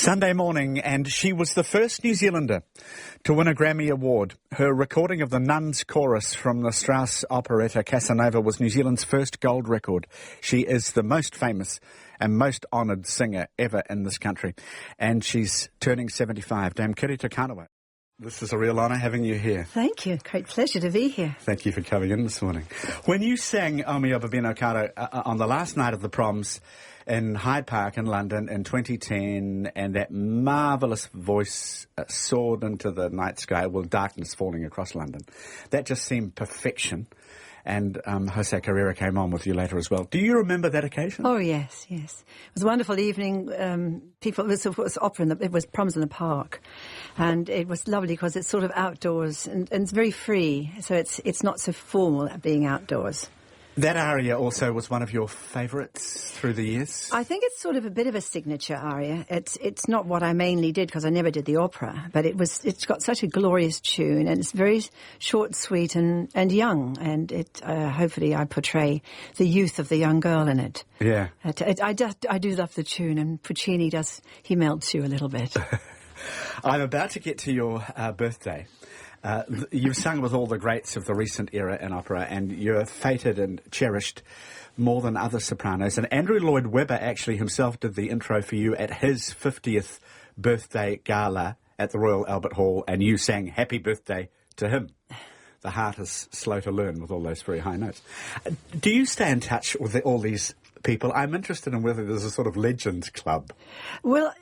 Sunday morning, and she was the first New Zealander to win a Grammy Award. Her recording of the Nuns chorus from the Strauss operetta Casanova was New Zealand's first gold record. She is the most famous and most honoured singer ever in this country, and she's turning 75. Dame Kiri Te Kanawa. This is a real honour having you here. Thank you. Great pleasure to be here. Thank you for coming in this morning. When you sang Omi Obabino Karo on the last night of the proms in Hyde Park in London in 2010, and that marvellous voice soared into the night sky with darkness falling across London, that just seemed perfection. And Jose Carrera came on with you later as well. Do you remember that occasion? Oh, yes, yes. It was a wonderful evening. It was opera, it was proms in the park. And it was lovely because it's sort of outdoors and it's very free. So it's not so formal being outdoors. That aria also was one of your favourites through the years? I think it's sort of a bit of a signature aria. It's not what I mainly did because I never did the opera, but it's got such a glorious tune and it's very short, sweet and young, and hopefully I portray the youth of the young girl in it. Yeah. I do love the tune, and Puccini he melts you a little bit. I'm about to get to your birthday. You've sung with all the greats of the recent era in opera, and you're feted and cherished more than other sopranos. And Andrew Lloyd Webber actually himself did the intro for you at his 50th birthday gala at the Royal Albert Hall, and you sang Happy Birthday to him. The heart is slow to learn with all those very high notes. Do you stay in touch with all these people? I'm interested in whether there's a sort of legends club. Well,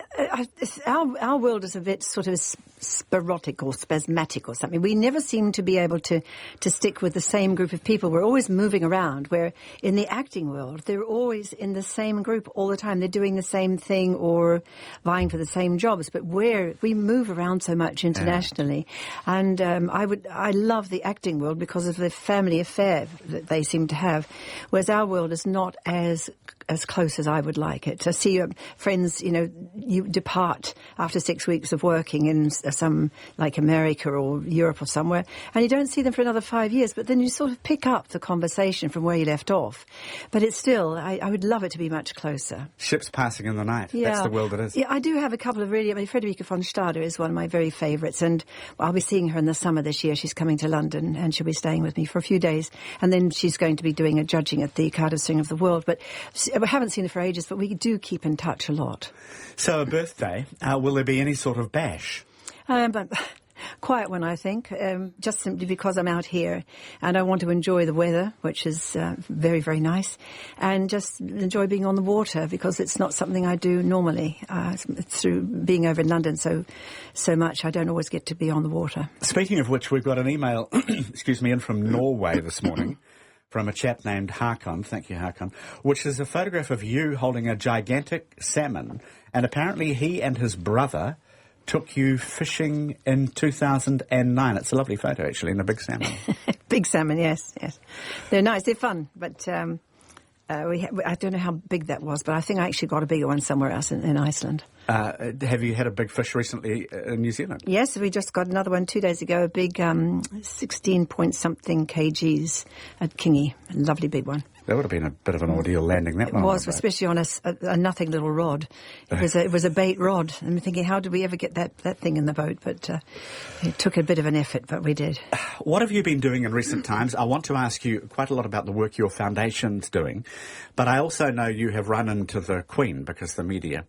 our world is a bit sort of sporadic or spasmatic or something. We never seem to be able to stick with the same group of people. We're always moving around, where in the acting world, they're always in the same group all the time. They're doing the same thing or vying for the same jobs. But we move around so much internationally. Yeah. And I love the acting world because of the family affair that they seem to have, whereas our world is not as close as I would like it. To see your friends, you depart after 6 weeks of working in some, like America or Europe or somewhere, and you don't see them for another 5 years, but then you sort of pick up the conversation from where you left off. But it's still, I would love it to be much closer. Ships passing in the night. Yeah. That's the world it is. Yeah, I do have a couple of Frederica von Stade is one of my very favourites, and I'll be seeing her in the summer this year. She's coming to London, and she'll be staying with me for a few days, and then she's going to be doing a judging at the Cardiff Singer of the World. But we haven't seen her for ages, but we do keep in touch a lot. So a birthday, will there be any sort of bash? But quiet one, I think, just simply because I'm out here and I want to enjoy the weather, which is very, very nice, and just enjoy being on the water because it's not something I do normally. Through being over in London so much, I don't always get to be on the water. Speaking of which, we've got an email, in from Norway this morning. From a chap named Hakon, thank you Hakon, which is a photograph of you holding a gigantic salmon, and apparently he and his brother took you fishing in 2009. It's a lovely photo, actually, and a big salmon. Big salmon, yes. They're nice, they're fun, but I don't know how big that was, but I think I actually got a bigger one somewhere else in Iceland. Have you had a big fish recently in New Zealand? Yes, we just got another one 2 days ago, a big 16-point-something kgs at Kingy, a lovely big one. That would have been a bit of an ordeal landing that one. It was, especially on a nothing little rod. It was a bait rod. I'm thinking, how did we ever get that thing in the boat? But it took a bit of an effort, but we did. What have you been doing in recent times? I want to ask you quite a lot about the work your foundation's doing, but I also know you have run into the Queen because the media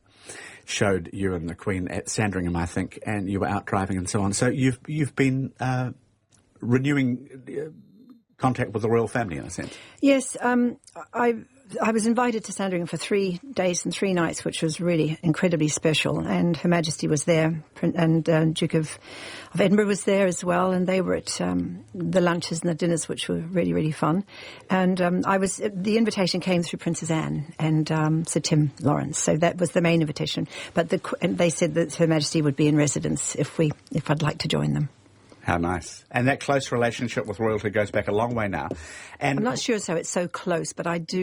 showed you and the Queen at Sandringham, I think, and you were out driving and so on. So you've been renewing contact with the royal family, in a sense. Yes, I was invited to Sandringham for 3 days and 3 nights, which was really incredibly special. And Her Majesty was there, and Duke of Edinburgh was there as well. And they were at the lunches and the dinners, which were really, really fun. And the invitation came through Princess Anne and Sir Tim Lawrence, so that was the main invitation. But and they said that Her Majesty would be in residence if I'd like to join them. How nice. And that close relationship with royalty goes back a long way now. And I'm not sure it's so close, but it's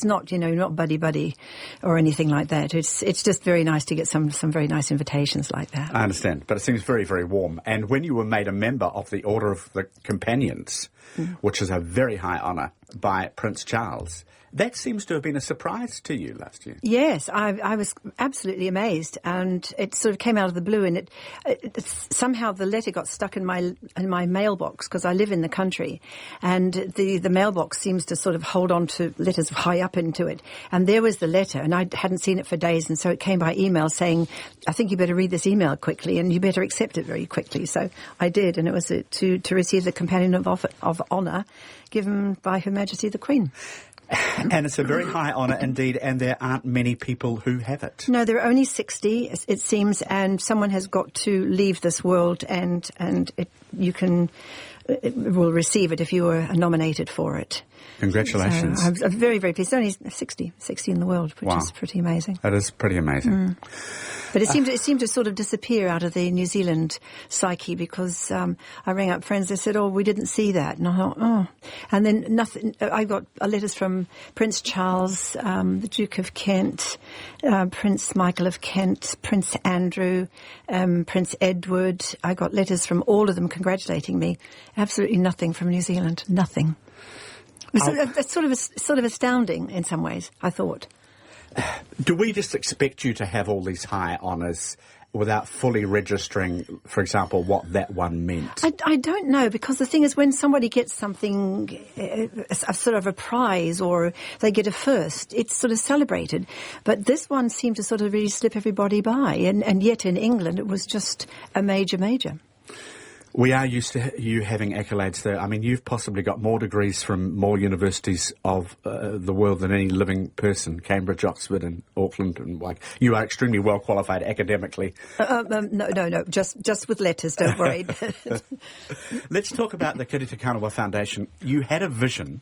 not, not buddy-buddy or anything like that. It's just very nice to get some very nice invitations like that. I understand, but it seems very, very warm. And when you were made a member of the Order of the Companions, which is a very high honour by Prince Charles. That seems to have been a surprise to you last year. Yes, I was absolutely amazed, and it sort of came out of the blue. And somehow the letter got stuck in my mailbox because I live in the country, and the mailbox seems to sort of hold on to letters high up into it. And there was the letter, and I hadn't seen it for days, and so it came by email saying, "I think you better read this email quickly, and you better accept it very quickly." So I did, and it was to receive the Companion of Honour given by Her Majesty the Queen. And it's a very high honour indeed, and there aren't many people who have it. No, there are only 60, it seems, and someone has got to leave this world, and you will receive it if you are nominated for it. Congratulations. So I'm very, very pleased. There's only 60 in the world, which is pretty amazing. That is pretty amazing. But it seemed to sort of disappear out of the New Zealand psyche because I rang up friends. They said, "Oh, we didn't see that," and I thought, "Oh," and then nothing. I got letters from Prince Charles, the Duke of Kent, Prince Michael of Kent, Prince Andrew, Prince Edward. I got letters from all of them congratulating me. Absolutely nothing from New Zealand. Nothing. It's sort of astounding in some ways, I thought. Do we just expect you to have all these high honours without fully registering, for example, what that one meant? I don't know, because the thing is, when somebody gets something, a sort of a prize, or they get a first, it's sort of celebrated. But this one seemed to sort of really slip everybody by, and yet in England it was just a major. We are used to you having accolades there. I mean, you've possibly got more degrees from more universities of the world than any living person, Cambridge, Oxford and Auckland. And like, you are extremely well qualified academically. No, just with letters, don't worry. Let's talk about the Kiri Te Kanawa Foundation. You had a vision.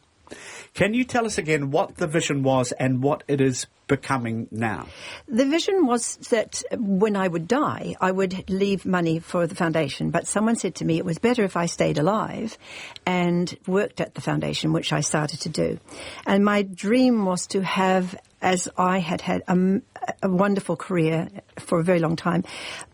Can you tell us again what the vision was and what it is becoming now? The vision was that when I would die, I would leave money for the foundation. But someone said to me it was better if I stayed alive and worked at the foundation, which I started to do. And my dream was to have, as I had a wonderful career for a very long time,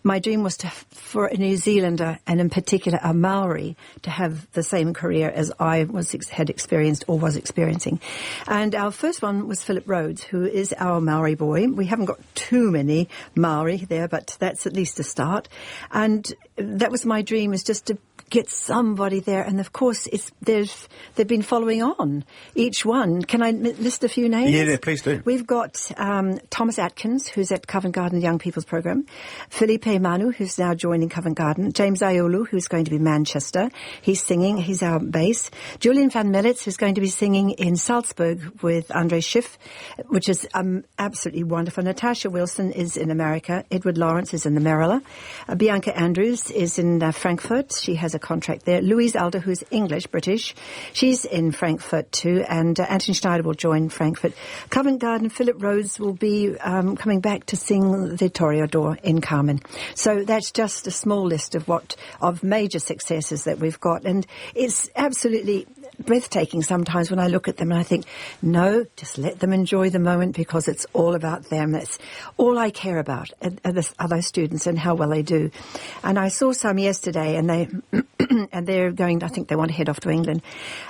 my dream was for a New Zealander, and in particular a Maori, to have the same career as I had experienced or was experiencing. And our first one was Philip Rhodes, who is our Maori boy. We haven't got too many Maori there, but that's at least a start. And that was my dream, is just to get somebody there, and of course they've been following on. Each one. Can I list a few names? Yeah, please do. We've got Thomas Atkins, who's at Covent Garden Young People's Programme, Felipe Manu, who's now joining Covent Garden, James Iolu, who's going to be Manchester. He's singing. He's our bass. Julian van Millets, who's going to be singing in Salzburg with Andre Schiff, which is absolutely wonderful. Natasha Wilson is in America. Edward Lawrence is in the Maryland. Bianca Andrews is in Frankfurt. She has a contract there. Louise Alder, who's English, British, she's in Frankfurt too, and Anton Schneider will join Frankfurt. Covent Garden, Philip Rhodes will be coming back to sing the Toreador in Carmen. So that's just a small list of major successes that we've got, and it's absolutely breathtaking sometimes when I look at them and I think, no, just let them enjoy the moment, because it's all about them. That's all I care about, are those students and how well they do. And I saw some yesterday, and they're going, I think they want to head off to England.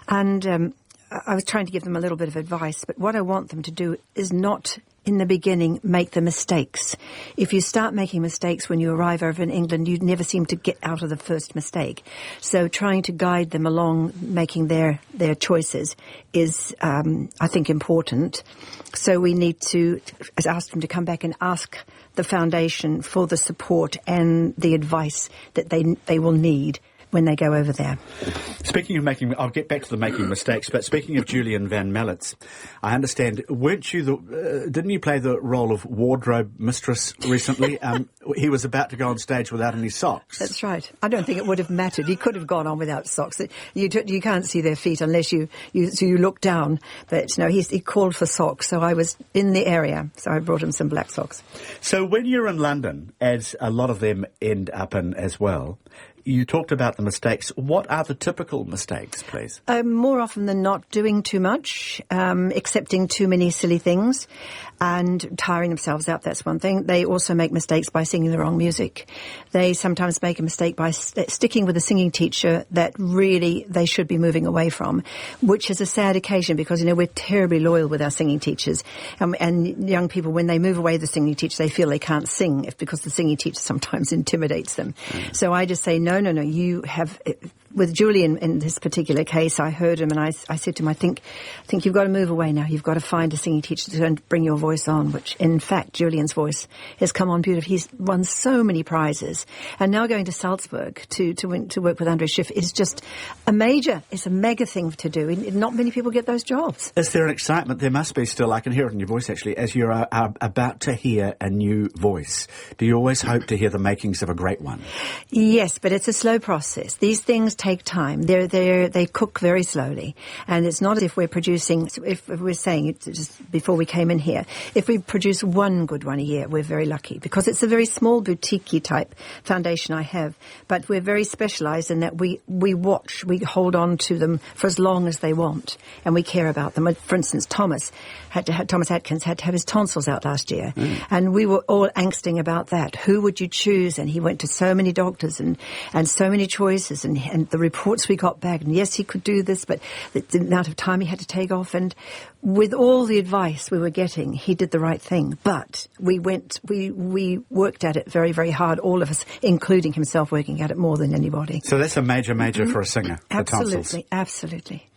And I was trying to give them a little bit of advice, but what I want them to do is not, in the beginning, make the mistakes. If you start making mistakes when you arrive over in England, you never seem to get out of the first mistake. So trying to guide them along, making their choices is, I think, important. So we need to ask them to come back and ask the foundation for the support and the advice that they will need when they go over there. Speaking of I'll get back to the making mistakes, but speaking of Julian Van Millets, I understand, didn't you play the role of wardrobe mistress recently? He was about to go on stage without any socks. That's right. I don't think it would have mattered. He could have gone on without socks. You can't see their feet unless you look down. But no, he called for socks, so I was in the area, so I brought him some black socks. So when you're in London, as a lot of them end up in as well, you talked about the mistakes. What are the typical mistakes, please? More often than not, doing too much, accepting too many silly things, and tiring themselves out. That's one thing. They also make mistakes by singing the wrong music. They sometimes make a mistake by sticking with a singing teacher that really they should be moving away from, which is a sad occasion because, we're terribly loyal with our singing teachers. And young people, when they move away the singing teacher, they feel they can't sing because the singing teacher sometimes intimidates them. So I just say, no, you have... With Julian in this particular case, I heard him and I said to him, I think you've got to move away now. You've got to find a singing teacher to bring your voice on, which in fact Julian's voice has come on beautifully. He's won so many prizes. And now going to Salzburg to work with Andre Schiff is just it's a mega thing to do. Not many people get those jobs. Is there an excitement? There must be still. I can hear it in your voice actually, as you're about to hear a new voice. Do you always hope to hear the makings of a great one? Yes, but it's a slow process. These things take time. They cook very slowly. And it's not as if we're producing, if we're saying it just before we came in here, if we produce one good one a year, we're very lucky because it's a very small boutique-y type foundation I have. But we're very specialised in that we watch, we hold on to them for as long as they want and we care about them. For instance, Thomas Atkins had to have his tonsils out last year. And we were all angsting about that. Who would you choose? And he went to so many doctors and so many choices and the reports we got back, and yes, he could do this, but the amount of time he had to take off, and with all the advice we were getting, he did the right thing. But we worked at it very, very hard, all of us, including himself, working at it more than ananybody. So that's a major for a singer, absolutely, the tonsils. Absolutely.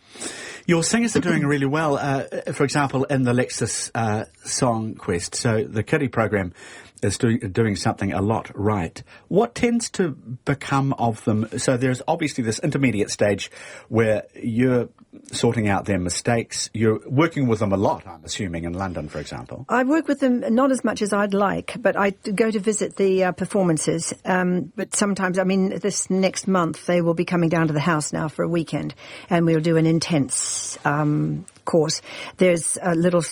Your singers are doing really well, for example, in the Lexus Song Quest. So the Kiri program is doing something a lot right. What tends to become of them? So there's obviously this intermediate stage where you're sorting out their mistakes. You're working with them a lot, I'm assuming, in London, for example. I work with them not as much as I'd like, but I go to visit the performances. But sometimes, this next month, they will be coming down to the house now for a weekend, and we'll do an intense course. There's a little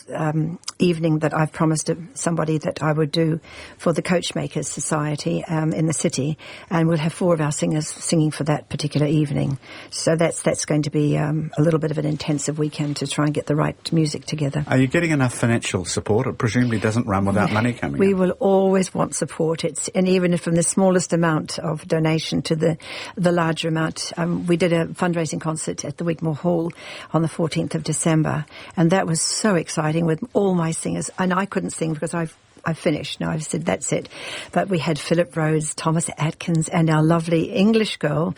evening that I've promised somebody that I would do for the Coachmakers Society in the city, and we'll have 4 of our singers singing for that particular evening. So that's going to be a little bit of an intensive weekend to try and get the right music together. Are you getting enough financial support? It presumably doesn't run without money coming in. We will always want support. And even from the smallest amount of donation to the larger amount. We did a fundraising concert at the Wigmore Hall on the 14th of December, and that was so exciting with all my singers. And I couldn't sing because I've finished. Now I've said that's it. But we had Philip Rhodes, Thomas Atkins, and our lovely English girl,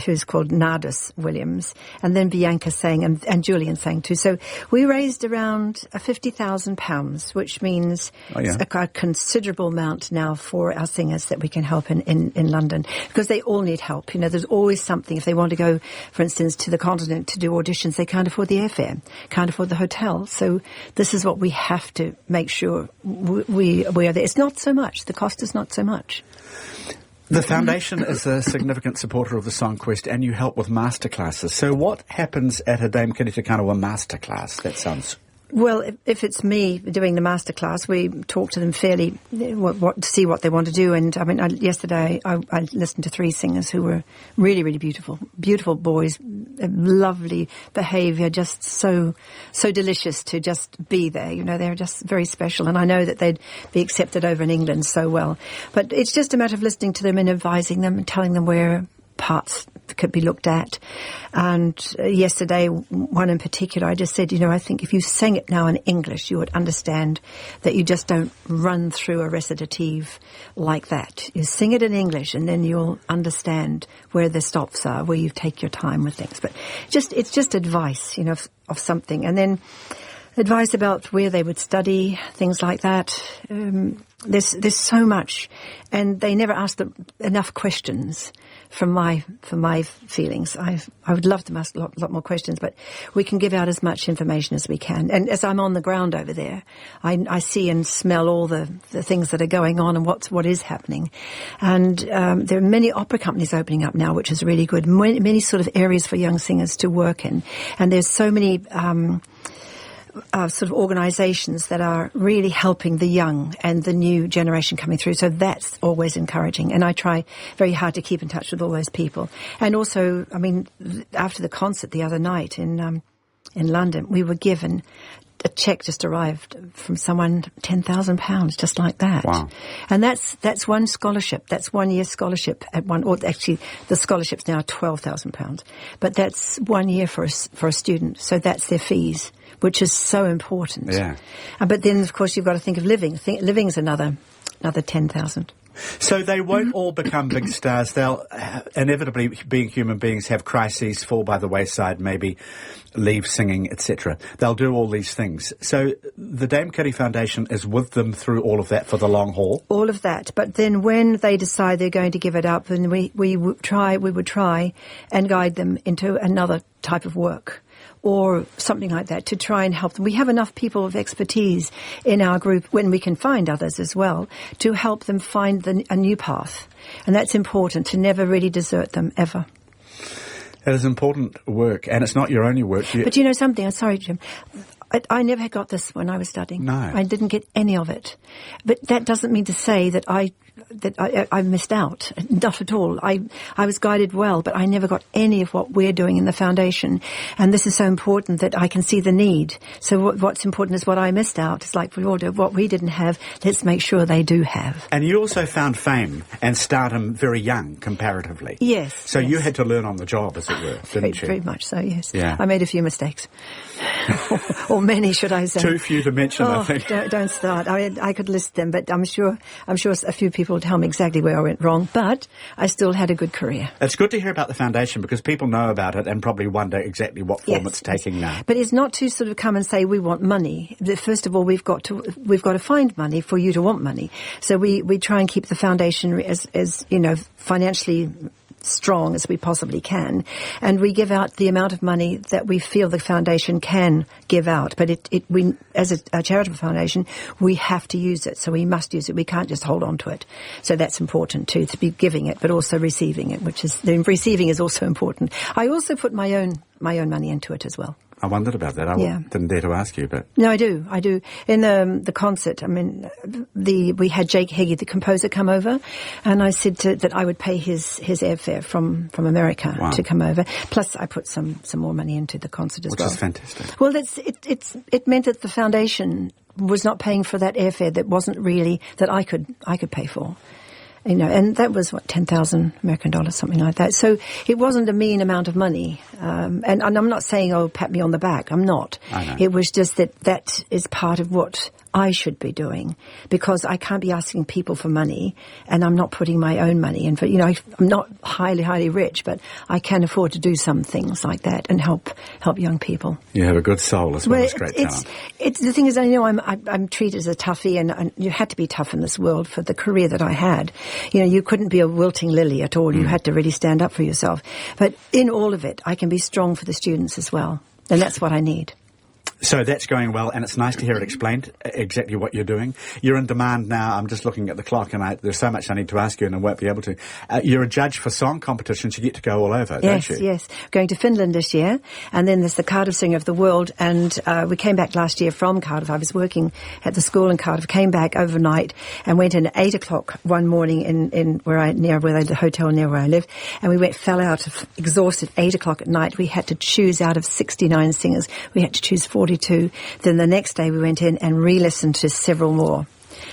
who's called Nardis Williams, and then Bianca sang, and Julian sang too. So we raised around £50,000, which means a considerable amount now for our singers that we can help in London, because they all need help. There's always something. If they want to go, for instance, to the continent to do auditions, they can't afford the airfare, can't afford the hotel. So this is what we have to make sure we are there. It's not so much. The cost is not so much. The foundation is a significant supporter of the Song Quest, and you help with masterclasses. So what happens at a Dame Kiri Te Kanawa masterclass? That sounds... Well, if it's me doing the masterclass, we talk to them fairly, to see what they want to do. And yesterday I listened to 3 singers who were really, really beautiful boys, lovely behaviour, just so delicious to just be there. They're just very special, and I know that they'd be accepted over in England so well. But it's just a matter of listening to them and advising them and telling them where parts could be looked at. And yesterday, one in particular, I just said, I think if you sang it now in English, you would understand that you just don't run through a recitative like that. You sing it in English, and then you'll understand where the stops are, where you take your time with things. But it's just advice, of something. And then advice about where they would study, things like that. There's so much, and they never ask enough questions. From my feelings, I would love to ask a lot more questions, but we can give out as much information as we can. And as I'm on the ground over there, I see and smell all the things that are going on and what is happening. And there are many opera companies opening up now, which is really good. Many sort of areas for young singers to work in, and there's so many sort of organisations that are really helping the young and the new generation coming through. So that's always encouraging. And I try very hard to keep in touch with all those people. And also, I mean, after the concert the other night in London, we were given a cheque just arrived from someone, £10,000, just like that. Wow. And that's one scholarship. That's 1 year scholarship at one, or actually the scholarship's now £12,000. But that's 1 year for a student. So that's their fees, which is so important. Yeah. But then, of course, you've got to think of living. Living's another 10,000. So they won't all become big stars. They'll inevitably, being human beings, have crises, fall by the wayside, maybe leave singing, etc. They'll do all these things. So the Dame Kiri Foundation is with them through all of that for the long haul? All of that. But then when they decide they're going to give it up, then we would try and guide them into another type of work, or something like that, to try and help them. We have enough people of expertise in our group, when we can find others as well, to help them find a new path. And that's important, to never really desert them, ever. It is important work, and it's not your only work. But you know something? I'm sorry, Jim. I never got this when I was studying. No. I didn't get any of it. But that doesn't mean to say that I missed out. Not at all. I was guided well, but I never got any of what we're doing in the foundation. And this is so important that I can see the need. So what's important is what I missed out. It's like we all do. What we didn't have, let's make sure they do have. And you also found fame and stardom very young, comparatively. Yes. So yes. you had to learn on the job, as it were, didn't you? Very much so, yes. Yeah. I made a few mistakes. or many, should I say. Too few to mention, I think. Don't start. I could list them, but I'm sure a few people will tell me exactly where I went wrong, but I still had a good career. It's good to hear about the foundation, because people know about it and probably wonder exactly what form it's taking now. But it's not to sort of come and say we want money. First of all, we've got to find money for you to want money. So we try and keep the foundation as you know, financially strong as we possibly can, and we give out the amount of money that we feel the foundation can give out. But we, as a charitable foundation, we have to use it, so we must use it. We can't just hold on to it. So that's important too, to be giving it, but also receiving it, which is the receiving is also important. I also put my own money into it as well. I wondered about that. I didn't dare to ask you, but... No, I do. In the concert, I mean, we had Jake Heggie, the composer, come over, and I said that I would pay his airfare from America to come over. Plus, I put some more money into the concert as well. Which is fantastic. Well, it meant that the foundation was not paying for that airfare that wasn't really, that I could pay for. You know, and that was, $10,000 American dollars, something like that. So it wasn't a mean amount of money. And I'm not saying, oh, pat me on the back. I'm not. I know. It was just that is part of what I should be doing, because I can't be asking people for money, and I'm not putting my own money in. For, you know, I'm not highly rich, but I can afford to do some things like that and help young people. You have a good soul as well as great talent. The thing is, I know I'm treated as a toughie, and you had to be tough in this world for the career that I had. You know, you couldn't be a wilting lily at all. You had to really stand up for yourself. But in all of it, I can be strong for the students as well, and that's what I need. So that's going well, and it's nice to hear it explained, exactly what you're doing. You're in demand now. I'm just looking at the clock, and there's so much I need to ask you, and I won't be able to. You're a judge for song competitions. You get to go all over, don't you? Yes. Going to Finland this year, and then there's the Cardiff Singer of the World, and we came back last year from Cardiff. I was working at the school in Cardiff, came back overnight, and went in at 8 o'clock one morning in the hotel near where I live, and we fell out exhausted 8 o'clock at night. We had to choose out of 69 singers. We had to choose 42. Then the next day we went in and re-listened to several more.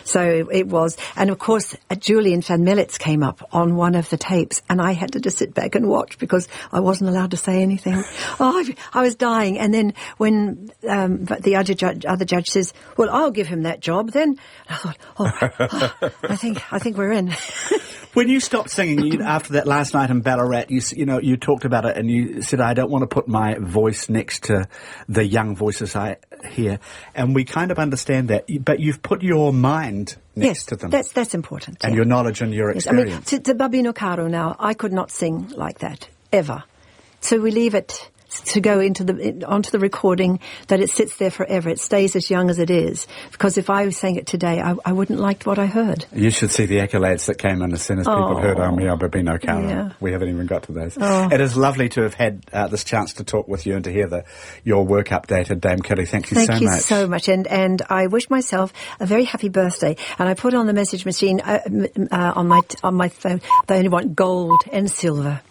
So it was, and of course Julian van Millets came up on one of the tapes, and I had to just sit back and watch because I wasn't allowed to say anything. I was dying. And then when the other judge says, "Well, I'll give him that job," then I thought, I think we're in. When you stopped singing after that last night in Ballarat, you talked about it, and you said, "I don't want to put my voice next to the young voices I hear," and we kind of understand that. But you've put your mind next to them. That's important. And your knowledge and your experience. I mean, to Babino Caro now, I could not sing like that ever. So we leave it to go onto the recording, that it sits there forever. It stays as young as it is. Because if I sang it today, I wouldn't like what I heard. You should see the accolades that came in as soon as people heard "O Mea Babino Kara." Yeah. We haven't even got to those. It is lovely to have had this chance to talk with you and to hear your work updated, Dame Kiri. Thank you so much. Thank you so much. And I wish myself a very happy birthday. And I put on the message machine on my phone, they only want gold and silver.